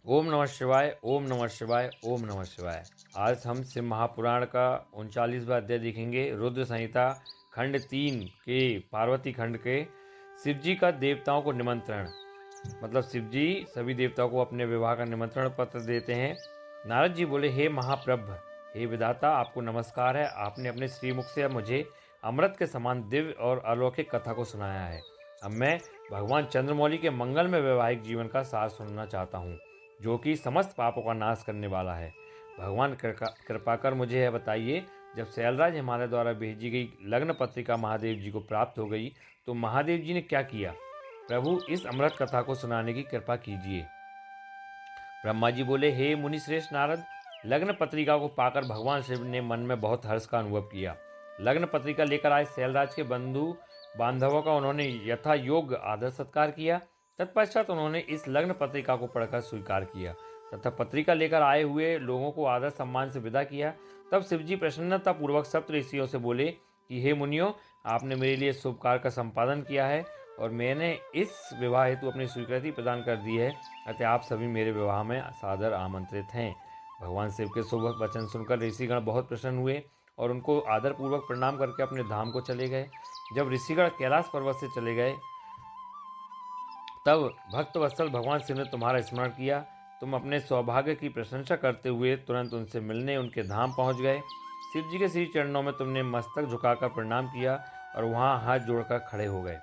ओम नमः शिवाय, ओम नमः शिवाय, ओम नमः शिवाय। आज हम शिव महापुराण का 39वां अध्याय देखेंगे। रुद्र संहिता खंड 3 के पार्वती खंड के शिव जी का देवताओं को निमंत्रण। मतलब शिव जी सभी देवताओं को अपने विवाह का निमंत्रण पत्र देते हैं। नारद जी बोले, हे महाप्रभ, हे विधाता, आपको नमस्कार है। आपने अपने श्रीमुख से मुझे अमृत के समान दिव्य और अलौकिक कथा को सुनाया है। अब मैं भगवान चंद्रमौली के मंगलमय वैवाहिक जीवन का सार सुनना चाहता हूँ, जो कि समस्त पापों का नाश करने वाला है। भगवान कृपा कर मुझे यह बताइए, जब शैलराज हिमालय द्वारा भेजी गई लग्न पत्रिका महादेव जी को प्राप्त हो गई तो महादेव जी ने क्या किया? प्रभु, इस अमृत कथा को सुनाने की कृपा कीजिए। ब्रह्मा जी बोले, हे मुनि श्रेष्ठ नारद, लग्न पत्रिका को पाकर भगवान शिव ने मन में बहुत हर्ष का अनुभव किया। लग्न पत्रिका लेकर आए शैलराज के बंधु बांधवों का उन्होंने यथा योग्य आदर सत्कार किया। तत्पश्चात उन्होंने इस लग्न पत्रिका को पढ़कर स्वीकार किया तथा पत्रिका लेकर आए हुए लोगों को आदर सम्मान से विदा किया। तब शिवजी प्रसन्नता पूर्वक सप्त ऋषियों से बोले कि हे मुनियों, आपने मेरे लिए शुभ कार्य का संपादन किया है और मैंने इस विवाह हेतु अपनी स्वीकृति प्रदान कर दी है, अतः आप सभी मेरे विवाह में सादर आमंत्रित हैं। भगवान शिव के शुभ वचन सुनकर ऋषिगण बहुत प्रसन्न हुए और उनको आदरपूर्वक प्रणाम करके अपने धाम को चले गए। जब ऋषिगण कैलाश पर्वत से चले गए तब भक्तवत्सल भगवान शिव ने तुम्हारा स्मरण किया। तुम अपने सौभाग्य की प्रशंसा करते हुए तुरंत उनसे मिलने उनके धाम पहुंच गए। शिव जी के श्री चरणों में तुमने मस्तक झुकाकर प्रणाम किया और वहां हाथ जोड़कर खड़े हो गए।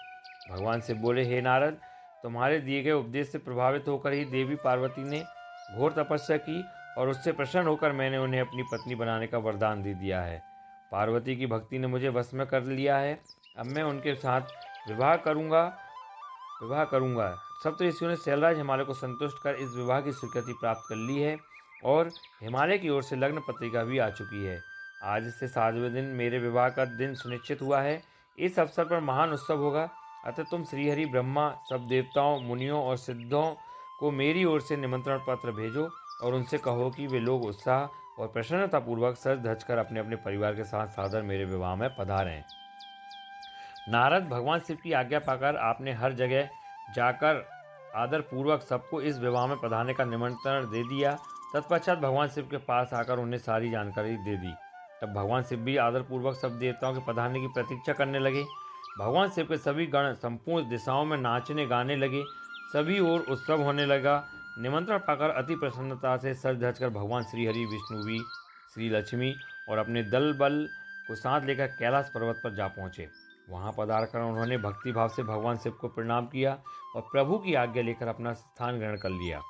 भगवान शिव बोले, हे नारद, तुम्हारे दिए गए उपदेश से प्रभावित होकर ही देवी पार्वती ने घोर तपस्या की और उससे प्रसन्न होकर मैंने उन्हें अपनी पत्नी बनाने का वरदान दे दिया है। पार्वती की भक्ति ने मुझे वश में कर लिया है। अब मैं उनके साथ विवाह करूंगा। सप्त ऋषियों ने शैलराज हिमालय को संतुष्ट कर इस विवाह की स्वीकृति प्राप्त कर ली है और हिमालय की ओर से लग्न पत्रिका भी आ चुकी है। आज से 7वें दिन मेरे विवाह का दिन सुनिश्चित हुआ है। इस अवसर पर महान उत्सव होगा, अतः तुम श्रीहरि, ब्रह्मा, सब देवताओं, मुनियों और सिद्धों को मेरी ओर से निमंत्रण पत्र भेजो और उनसे कहो कि वे लोग उत्साह और प्रसन्नतापूर्वक सज धज कर अपने अपने परिवार के साथ सादर मेरे विवाह में पधारें। नारद, भगवान शिव की आज्ञा पाकर आपने हर जगह जाकर आदरपूर्वक सबको इस विवाह में पधारने का निमंत्रण दे दिया। तत्पश्चात भगवान शिव के पास आकर उन्हें सारी जानकारी दे दी। तब भगवान शिव भी आदरपूर्वक सब देवताओं के पधारने की प्रतीक्षा करने लगे। भगवान शिव के सभी गण संपूर्ण दिशाओं में नाचने गाने लगे। सभी ओर उत्सव होने लगा। निमंत्रण पाकर अति प्रसन्नता से सज धज कर भगवान श्री हरि, विष्णु भी, श्री लक्ष्मी और अपने दल बल को साथ लेकर कैलाश पर्वत पर जा पहुँचे। वहां पधार कर उन्होंने भक्ति भाव से भगवान शिव को प्रणाम किया और प्रभु की आज्ञा लेकर अपना स्थान ग्रहण कर लिया।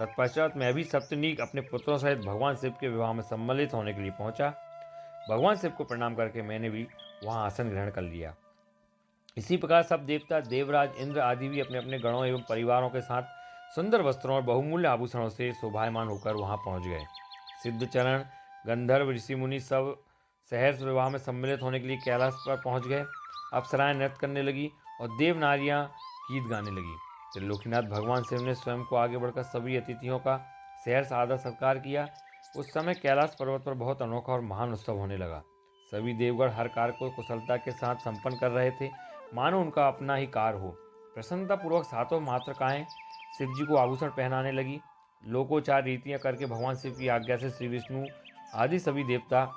तत्पश्चात मैं भी सप्तनीक अपने पुत्रों सहित भगवान शिव के विवाह में सम्मिलित होने के लिए पहुंचा। भगवान शिव को प्रणाम करके मैंने भी वहां आसन ग्रहण कर लिया। इसी प्रकार सब देवता, देवराज, इंद्र आदि भी अपने अपने गणों एवं परिवारों के साथ सुंदर वस्त्रों और बहुमूल्य आभूषणों से शोभायमान होकर वहां पहुंच गए। सिद्धचरण, गंधर्व, ऋषि मुनि सब सहर्ष विवाह में सम्मिलित होने के लिए कैलाश पर पहुंच गए। अप्सराएं नृत्य करने लगी और देव नारियां गीत गाने लगी। त्रिलोकीनाथ भगवान शिव ने स्वयं को आगे बढ़कर सभी अतिथियों का सहर्ष आदर सत्कार किया। उस समय कैलाश पर्वत पर बहुत अनोखा और महान उत्सव होने लगा। सभी देवगण हर कार्य को कुशलता के साथ संपन्न कर रहे थे, मानो उनका अपना ही कार्य हो। प्रसन्नतापूर्वक सातों मातृकाएं शिव जी को आभूषण पहनाने लगी। लोकोचार रीतियां करके भगवान शिव की आज्ञा से श्री विष्णु आदि सभी देवता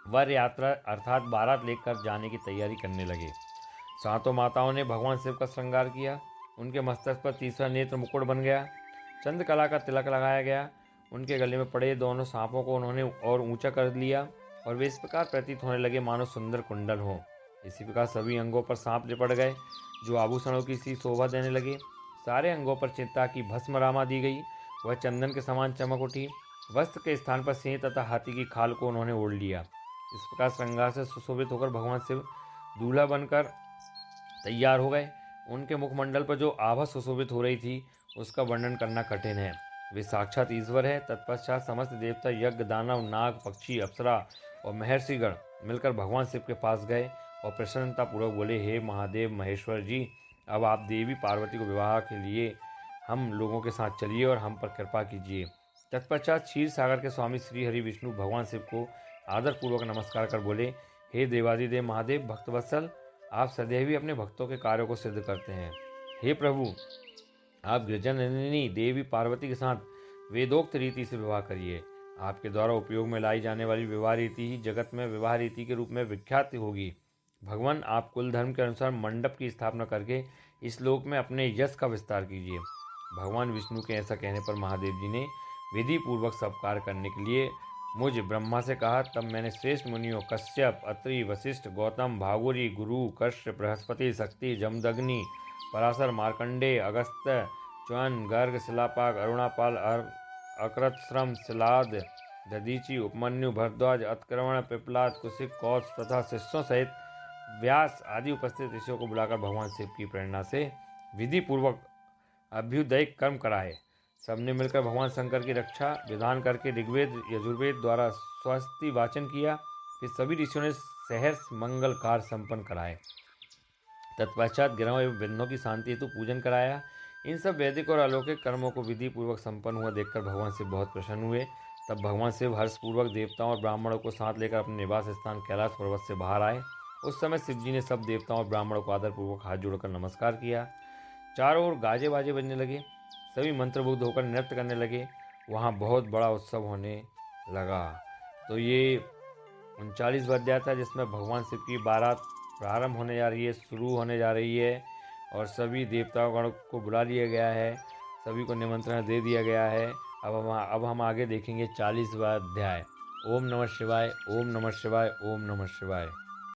वर यात्रा अर्थात बारात लेकर जाने की तैयारी करने लगे। सातों माताओं ने भगवान शिव का श्रृंगार किया। उनके मस्तक पर तीसरा नेत्र मुकुट बन गया। चंद्रकला का तिलक लगाया गया। उनके गले में पड़े दोनों सांपों को उन्होंने और ऊंचा कर लिया और वे इस प्रकार प्रतीत होने लगे मानो सुंदर कुंडल हो। इसी प्रकार सभी अंगों पर सांप लिपट गए जो आभूषणों की सी शोभा देने लगे। सारे अंगों पर चिंता की भस्म रामा दी गई, वह चंदन के समान चमक उठी। वस्त्र के स्थान पर सिंह तथा हाथी की खाल को उन्होंने ओढ़ लिया। इस प्रकार श्रृंगार से सुशोभित होकर भगवान शिव दूल्हा बनकर तैयार हो गए। उनके मुखमंडल पर जो आभा सुशोभित हो रही थी उसका वर्णन करना कठिन है। वे साक्षात ईश्वर है। तत्पश्चात समस्त देवता, यज्ञ, दानव, नाग, पक्षी, अप्सरा और महर्षिगण मिलकर भगवान शिव के पास गए और प्रसन्नतापूर्वक बोले, हे महादेव महेश्वर जी, अब आप देवी पार्वती को विवाह के लिए हम लोगों के साथ चलिए और हम पर कृपा कीजिए। तत्पश्चात क्षीर सागर के स्वामी श्री हरि विष्णु भगवान शिव को आदरपूर्वक नमस्कार कर बोले, हे देवादिदेव महादेव भक्तवत्सल, आप सदैव ही अपने भक्तों के कार्यों को सिद्ध करते हैं। हे प्रभु, आप गिरजानंदिनी देवी पार्वती के साथ वेदोक्त रीति से विवाह करिए। आपके द्वारा उपयोग में लाई जाने वाली विवाह रीति ही जगत में विवाह रीति के रूप में विख्यात होगी। भगवान, आप कुल धर्म के अनुसार मंडप की स्थापना करके इस लोक में अपने यश का विस्तार कीजिए। भगवान विष्णु के ऐसा कहने पर महादेव जी ने विधि पूर्वक सब कार्य करने के लिए मुझ ब्रह्मा से कहा। तब मैंने श्रेष्ठ मुनियों कश्यप, अत्रि, वशिष्ठ, गौतम, भागुरी, गुरु, कश्यप, बृहस्पति, शक्ति, जमदग्नि, पराशर, मार्कंडेय, अगस्त्य, च्वन, गर्ग, शिलापाग, अरुणापाल, अकृतश्रम, शिलाद, दधीचि, उपमन्यु, भरद्वाज, अत्कर्वण, पिपलाद, कुशिक, कौश तथा शिष्यों सहित व्यास आदि उपस्थित ऋषियों को बुलाकर भगवान शिव की प्रेरणा से विधि पूर्वक अभ्युदय कर्म कराए। सबने मिलकर भगवान शंकर की रक्षा विधान करके ऋग्वेद यजुर्वेद द्वारा स्वस्ति वाचन किया। फिर सभी ऋषियों ने सहर्ष मंगल कार्य संपन्न कराए। तत्पश्चात गिरों एवं विघ्नों की शांति हेतु पूजन कराया। इन सब वैदिक और अलौकिक कर्मों को विधि पूर्वक संपन्न हुआ देखकर भगवान शिव बहुत प्रसन्न हुए। तब भगवान शिव हर्षपूर्वक देवताओं और ब्राह्मणों को साथ लेकर अपने निवास स्थान कैलाश पर्वत से बाहर आए। उस समय शिव जी ने सब देवताओं और ब्राह्मणों को आदरपूर्वक हाथ जोड़कर नमस्कार किया। चारों ओर गाजे बाजे बजने लगे। सभी मंत्रमुग्ध होकर नृत्य करने लगे। वहाँ बहुत बड़ा उत्सव होने लगा। तो ये 39वां अध्याय था जिसमें भगवान शिव की बारात प्रारंभ होने जा रही है, शुरू होने जा रही है और सभी देवताओं गण को बुला लिया गया है, सभी को निमंत्रण दे दिया गया है। अब हम आगे देखेंगे 40वां अध्याय। ओम नमः शिवाय, ओम नमः शिवाय, ओम नमः शिवाय।